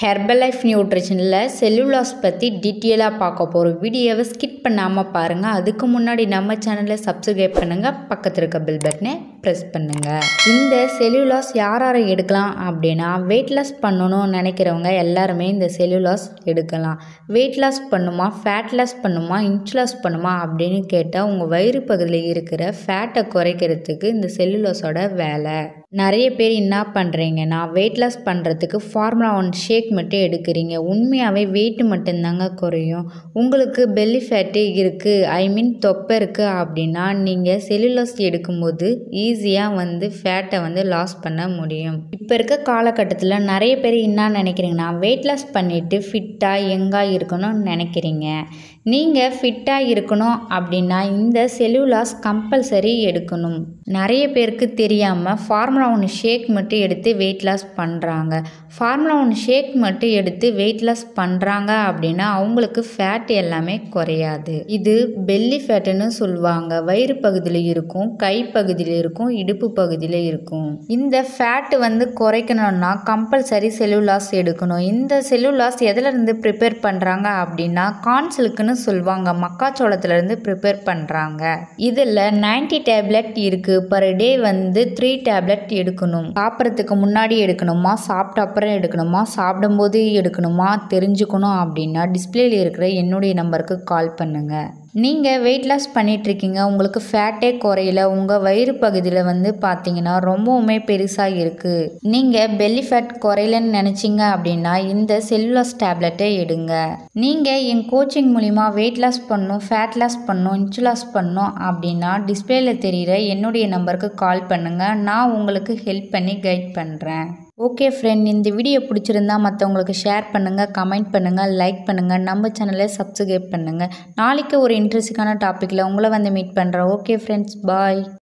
Herbalife நியூட்ரிஷனில் cellulase பற்றி டீட்டெயிலாக பார்க்க போகிறோம். வீடியோவை ஸ்கிப் பண்ணாமல் பாருங்கள். அதுக்கு முன்னாடி நம்ம சேனலை சப்ஸ்கிரைப் பண்ணுங்கள், பக்கத்தில் இருக்க பெல் பட்டனை ப்ரெஸ் பண்ணுங்கள். இந்த செல்லுலாஸ் யார் யாரை எடுக்கலாம் அப்படின்னா, வெயிட் லாஸ் பண்ணணும்னு நினைக்கிறவங்க எல்லாருமே இந்த செல்லுலாஸ் எடுக்கலாம். வெயிட் லாஸ் பண்ணுமா, ஃபேட் லாஸ் பண்ணுமா, இன்ச் லாஸ் பண்ணுமா அப்படின்னு கேட்டால் உங்கள் வயிறு பகுதியில் இருக்கிற ஃபேட்டை குறைக்கிறதுக்கு இந்த செல்லுலாஸோட வேலை. நிறைய பேர் என்ன பண்ணுறீங்கன்னா, வெயிட் லாஸ் பண்ணுறதுக்கு ஃபார்முலா 1 ஷேக் மட்டும் எடுக்கிறீங்க. உண்மையாகவே வெயிட் மட்டும்தாங்க குறையும். உங்களுக்கு பெல்லி ஃபேட்டு இருக்குது, தொப்பை இருக்குது அப்படின்னா நீங்கள் செல்லுலாஸ் எடுக்கும்போது ஈஸியாக ஃபேட்டை லாஸ் பண்ண முடியும். இப்போ இருக்க காலகட்டத்தில் நிறைய பேர் என்ன நினைக்கிறீங்கன்னா, வெயிட் லாஸ் பண்ணிவிட்டு ஃபிட்டாக யங்காக இருக்கணும்னு நினைக்கிறீங்க. நீங்கள் ஃபிட்டாக இருக்கணும் அப்படின்னா இந்த செல்லுலாஸ் கம்பல்சரி எடுக்கணும். நிறைய பேருக்கு தெரியாமல் ஃபார்முலா 1 ஷேக் மட்டும் எடுத்து வெயிட் லாஸ் பண்ணுறாங்க. ஃபார்முலா 1 ஷேக் மட்டும் எடுத்து வெயிட் லாஸ் பண்ணுறாங்க அப்படின்னா அவங்களுக்கு ஃபேட் எல்லாமே குறையாது. இது பெல்லி ஃபேட்டுன்னு சொல்லுவாங்க. வயிறு பகுதியில் இருக்கும், கை பகுதியில் இருக்கும், இடுப்பு பகுதியில் இருக்கும். இந்த ஃபேட்டு குறைக்கணும்னா கம்பல்சரி செல்லுலாஸ் எடுக்கணும். இந்த செல்லுலாஸ் எதிலிருந்து ப்ரிப்பேர் பண்ணுறாங்க அப்படின்னா, கான்சிலுக்குன்னு சொல்லுவாங்க. மக்காச்சோளத்துலேருந்து ப்ரிப்பேர் பண்ணுறாங்க. இதில் 90 டேப்லெட் இருக்குது. பர் டே 3 டேப்லெட் எடுக்கணும். சாப்பிட்றதுக்கு முன்னாடி எடுக்கணுமா, சாப்பிட்ட அப்புறம் எடுக்கணுமா, சாப்பிடும்போது எடுக்கணுமா தெரிஞ்சுக்கணும் அப்படின்னா டிஸ்பிளேல இருக்கிற என்னுடைய நம்பருக்கு கால் பண்ணுங்கள். நீங்கள் வெயிட் லாஸ் பண்ணிகிட்ருக்கீங்க, உங்களுக்கு ஃபேட்டே குறையில, உங்கள் வயிறு பகுதியில் பார்த்தீங்கன்னா ரொம்பவுமே பெருசாக இருக்குது, நீங்கள் பெல்லி ஃபேட் குறையலன்னு நினச்சிங்க அப்படின்னா இந்த செல்லுலாஸ் டேப்லெட்டை எடுங்க. நீங்கள் என் கோச்சிங் மூலிமா வெயிட் லாஸ் பண்ணணும், ஃபேட் லாஸ் பண்ணணும், இன்ச் லாஸ் பண்ணணும் அப்படின்னா டிஸ்பிளேல தெரிகிற என்னுடைய நம்பருக்கு கால் பண்ணுங்கள். நான் உங்களுக்கு ஹெல்ப் பண்ணி கைட் பண்ணுறேன். ஓகே ஃப்ரெண்ட், இந்த வீடியோ பிடிச்சிருந்தா மற்றவங்களுக்கு ஷேர் பண்ணுங்கள், கமெண்ட் பண்ணுங்கள், லைக் பண்ணுங்கள், நம்ம சேனலை சப்ஸ்கிரைப் பண்ணுங்கள். நாளைக்கு ஒரு இன்ட்ரெஸ்டிங்கான டாப்பிக்கில் உங்களை மீட் பண்ணுறேன். ஓகே ஃப்ரெண்ட்ஸ், பாய்.